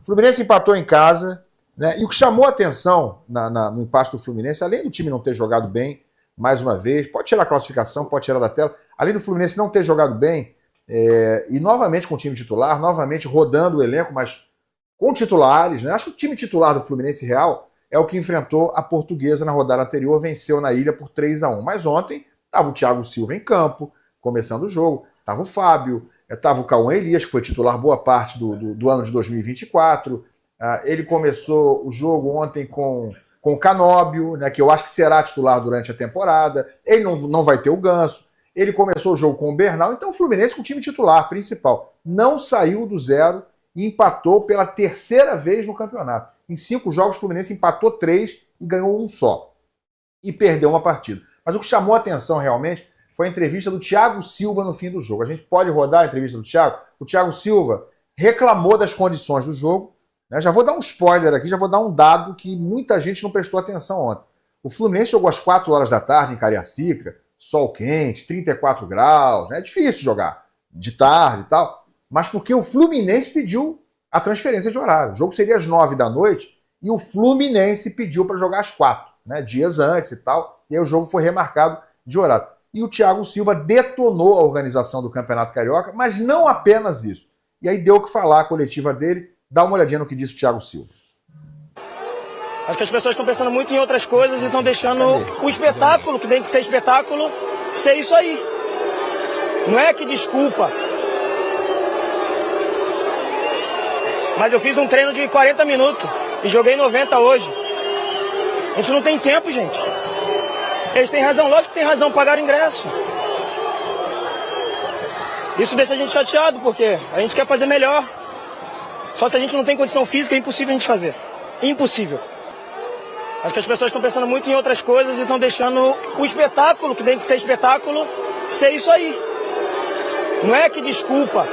Fluminense empatou em casa, né? E o que chamou a atenção no empate do Fluminense, além do time não ter jogado bem, mais uma vez, pode tirar a classificação, pode tirar da tela, além do Fluminense não ter jogado bem, e novamente com o time titular, novamente rodando o elenco, mas com titulares, né? Acho que o time titular do Fluminense Real é o que enfrentou a Portuguesa na rodada anterior, venceu na Ilha por 3-1. Mas ontem estava o Thiago Silva em campo, começando o jogo, estava o Fábio, estava o Cauã Elias, que foi titular boa parte do ano de 2024. Ele começou o jogo ontem com o Canóbio, né, que eu acho que será titular durante a temporada. Ele não vai ter o Ganso. Ele começou o jogo com o Bernal. Então o Fluminense com o time titular principal não saiu do zero e empatou pela terceira vez no campeonato. Em 5 jogos o Fluminense empatou 3 e ganhou um só. E perdeu uma partida. Mas o que chamou a atenção realmente foi a entrevista do Thiago Silva no fim do jogo. A gente pode rodar a entrevista do Thiago? O Thiago Silva reclamou das condições do jogo. Né? Já vou dar um spoiler aqui, já vou dar um dado que muita gente não prestou atenção ontem. O Fluminense jogou às 4 horas da tarde em Cariacica, sol quente, 34 graus, né? É difícil jogar de tarde e tal, mas porque o Fluminense pediu a transferência de horário. O jogo seria às 9 da noite e o Fluminense pediu para jogar às 4, né? Dias antes e tal, e aí o jogo foi remarcado de horário. E o Thiago Silva detonou a organização do Campeonato Carioca, mas não apenas isso. E aí deu o que falar a coletiva dele. Dá uma olhadinha no que disse o Thiago Silva. Acho que as pessoas estão pensando muito em outras coisas e estão deixando o espetáculo, que tem que ser espetáculo, ser isso aí. Não é que desculpa. Mas eu fiz um treino de 40 minutos e joguei 90 hoje. A gente não tem tempo, gente. Eles têm razão, lógico que tem razão, pagaram ingresso. Isso deixa a gente chateado, porque a gente quer fazer melhor. Só se a gente não tem condição física, é impossível a gente fazer. Impossível. Acho que as pessoas estão pensando muito em outras coisas e estão deixando o espetáculo, que tem que ser espetáculo, ser isso aí. Não é que desculpa.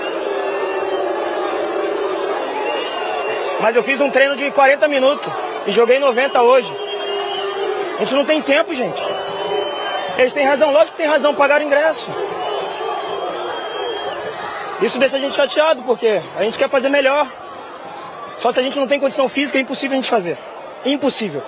Mas eu fiz um treino de 40 minutos e joguei 90 hoje. A gente não tem tempo, gente. Eles têm razão, lógico que tem razão, pagaram ingresso. Isso deixa a gente chateado, porque a gente quer fazer melhor. Só se a gente não tem condição física, é impossível a gente fazer. Impossível.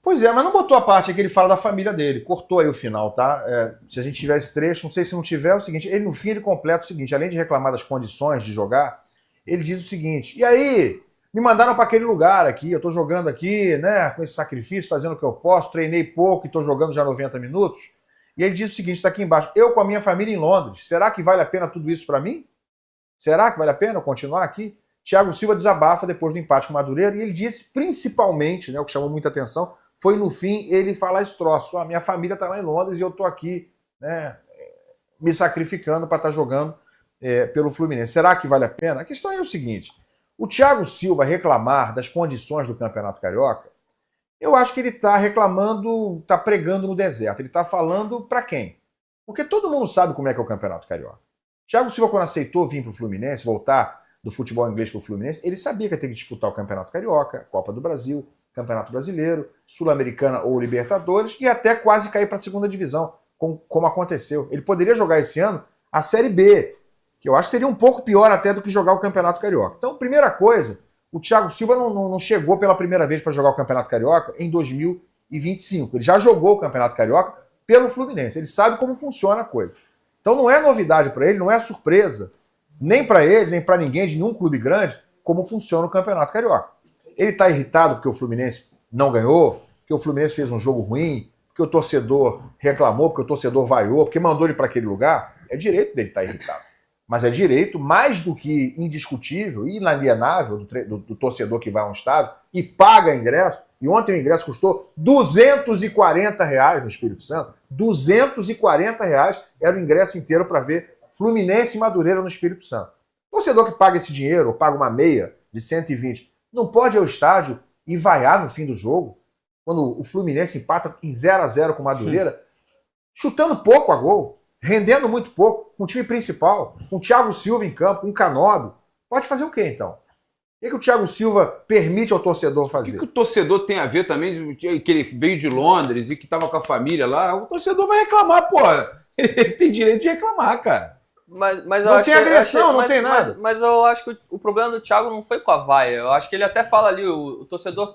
Pois é, mas não botou a parte que ele fala da família dele. Cortou aí o final, tá? Se a gente tiver esse trecho, não sei se não tiver, é o seguinte. Ele, no fim, ele completa o seguinte. Além de reclamar das condições de jogar, ele diz o seguinte. E aí, me mandaram para aquele lugar aqui, eu tô jogando aqui, né, com esse sacrifício, fazendo o que eu posso, treinei pouco e tô jogando já 90 minutos. E ele diz o seguinte, tá aqui embaixo. Eu com a minha família em Londres, será que vale a pena tudo isso para mim? Será que vale a pena eu continuar aqui? Thiago Silva desabafa depois do empate com o Madureira e ele disse principalmente, né, o que chamou muita atenção, foi no fim ele falar esse troço. A minha família está lá em Londres e eu estou aqui, né, me sacrificando para estar jogando pelo Fluminense. Será que vale a pena? A questão é o seguinte, o Thiago Silva reclamar das condições do Campeonato Carioca, eu acho que ele está reclamando, está pregando no deserto. Ele está falando para quem? Porque todo mundo sabe como é que é o Campeonato Carioca. Thiago Silva, quando aceitou vir para o Fluminense, voltar do futebol inglês para o Fluminense, ele sabia que ia ter que disputar o Campeonato Carioca, Copa do Brasil, Campeonato Brasileiro, Sul-Americana ou Libertadores e até quase cair para a segunda divisão, como aconteceu. Ele poderia jogar esse ano a Série B, que eu acho que seria um pouco pior até do que jogar o Campeonato Carioca. Então, primeira coisa, o Thiago Silva não chegou pela primeira vez para jogar o Campeonato Carioca em 2025. Ele já jogou o Campeonato Carioca pelo Fluminense. Ele sabe como funciona a coisa. Então não é novidade para ele, não é surpresa, nem para ele, nem para ninguém de nenhum clube grande, como funciona o Campeonato Carioca. Ele está irritado porque o Fluminense não ganhou, porque o Fluminense fez um jogo ruim, porque o torcedor reclamou, porque o torcedor vaiou, porque mandou ele para aquele lugar. É direito dele estar irritado. Mas é direito, mais do que indiscutível e inalienável do torcedor que vai a um estádio e paga ingresso. E ontem o ingresso custou R$240 no Espírito Santo. R$240 era o ingresso inteiro para ver Fluminense e Madureira no Espírito Santo. O torcedor que paga esse dinheiro, ou paga uma meia de 120, não pode ir ao estádio e vaiar no fim do jogo, quando o Fluminense empata em 0-0 com o Madureira, chutando pouco a gol, rendendo muito pouco, com o time principal, com o Thiago Silva em campo, com o Canóbio. Pode fazer o quê, então? O que o Thiago Silva permite ao torcedor fazer? O que o torcedor tem a ver também, que ele veio de Londres e que estava com a família lá? O torcedor vai reclamar, pô. Ele tem direito de reclamar, cara. Mas eu Não acho tem agressão, não tem nada. Mas eu acho que o problema do Thiago não foi com a vaia. Eu acho que ele até fala ali, o torcedor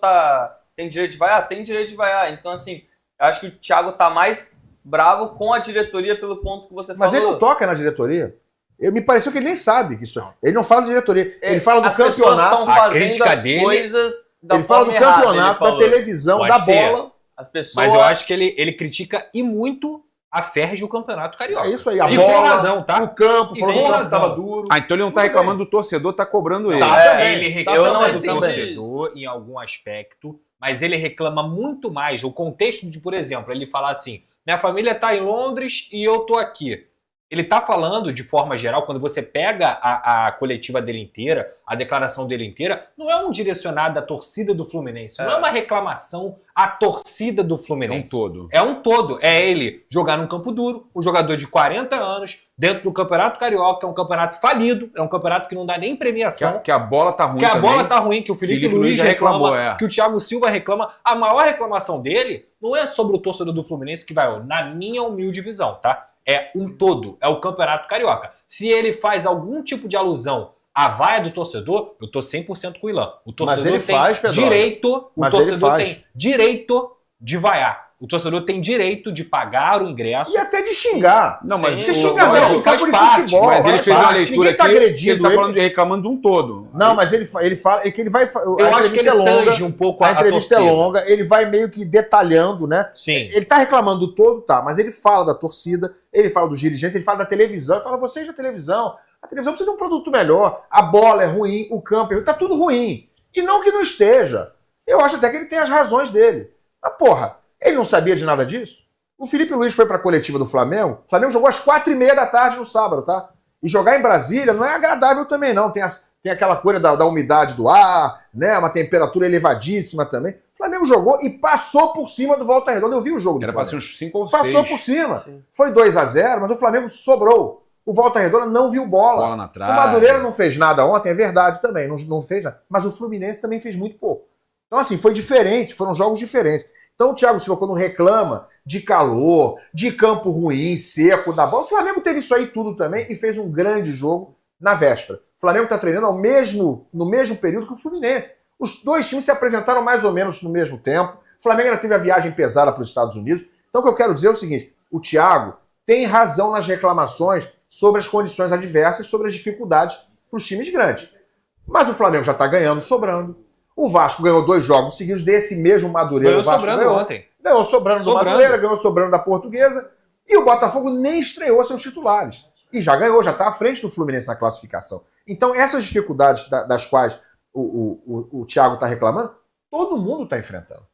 tem direito de vaiar? Tem direito de vaiar. Então, assim, eu acho que o Thiago tá mais bravo com a diretoria pelo ponto que você falou. Mas ele não toca na diretoria. Me pareceu que ele nem sabe que isso. Ele não fala de diretoria. Ele fala do As pessoas campeonato. estão fazendo as coisas da Ele fala do forma errada, campeonato, ele da falou. televisão, Pode da ser. bola. As pessoas... Mas eu acho que ele critica e muito a Ferg o Campeonato Carioca. É isso aí, a E bola, com razão, tá? o campo, E falando que com o campo razão. estava duro. Ah, então ele não tá Tudo reclamando do torcedor, tá cobrando ele. Tá, É, ele eu reclama não do entendi torcedor em algum aspecto, mas ele reclama muito mais. O contexto de, por exemplo, ele falar assim, minha família tá em Londres e eu tô aqui. Ele tá falando, de forma geral, quando você pega a coletiva dele inteira, a declaração dele inteira, não é um direcionado à torcida do Fluminense, não é uma reclamação à torcida do É um Fluminense. todo. É um todo. É ele jogar num campo duro, um jogador de 40 anos, dentro do Campeonato Carioca, é um campeonato falido, é um campeonato que não dá nem premiação. Que a bola tá ruim Que a também. bola tá ruim, que o Felipe Luiz já reclama, reclamou, que o Thiago Silva reclama. A maior reclamação dele não é sobre o torcedor do Fluminense que vai, na minha humilde visão, tá? É um todo, é o Campeonato Carioca. Se ele faz algum tipo de alusão à vaia do torcedor, eu tô 100% com o Ilan. O torcedor ele tem faz, Pedro. direito, Mas o ele torcedor faz. tem direito de vaiar. O torcedor tem direito de pagar o ingresso. E até de xingar. Não, mas Você o- xinga o- mesmo, faz campo de parte, futebol. Mas ele faz fez uma parte. leitura Ninguém tá aqui que agredindo ele tá falando de reclamando de um todo. Não, mas ele fala é que ele vai. Eu acho que ele tange um pouco A entrevista é torcida. longa, ele vai meio que detalhando, né? Sim. Ele tá reclamando do todo, tá, mas ele fala da torcida, ele fala dos dirigentes, ele fala da televisão, ele fala, vocês da televisão, a televisão precisa de um produto melhor, a bola é ruim, o campo é ruim, tá tudo ruim. E não que não esteja. Eu acho até que ele tem as razões dele. Mas, porra, ele não sabia de nada disso? O Felipe Luiz foi pra coletiva do Flamengo, o Flamengo jogou às 4h30 da tarde no sábado, tá? E jogar em Brasília não é agradável também, não. Tem aquela coisa da umidade do ar, né? Uma temperatura elevadíssima também. O Flamengo jogou e passou por cima do Volta Redonda. Eu vi o jogo do Era pra Flamengo. ser uns 5 ou 6. Passou por cima. Sim. Foi 2-0, mas o Flamengo sobrou. O Volta Redonda não viu bola. Bola na trave. O Madureira não fez nada ontem, é verdade também, não fez nada. Mas o Fluminense também fez muito pouco. Então, assim, foi diferente, foram jogos diferentes. Então, o Thiago Silva, quando reclama de calor, de campo ruim, seco, da bola, o Flamengo teve isso aí tudo também e fez um grande jogo na véspera. O Flamengo está treinando no mesmo período que o Fluminense. Os dois times se apresentaram mais ou menos no mesmo tempo. O Flamengo ainda teve a viagem pesada para os Estados Unidos. Então, o que eu quero dizer é o seguinte, o Thiago tem razão nas reclamações sobre as condições adversas, sobre as dificuldades para os times grandes. Mas o Flamengo já está ganhando, sobrando. O Vasco ganhou 2 jogos seguidos desse mesmo Madureira. Ganhou O Vasco sobrando ganhou. ontem. Ganhou sobrando do Madureira, ganhou sobrando da Portuguesa. E o Botafogo nem estreou seus titulares. E já ganhou, já está à frente do Fluminense na classificação. Então, essas dificuldades das quais o Thiago está reclamando, todo mundo está enfrentando.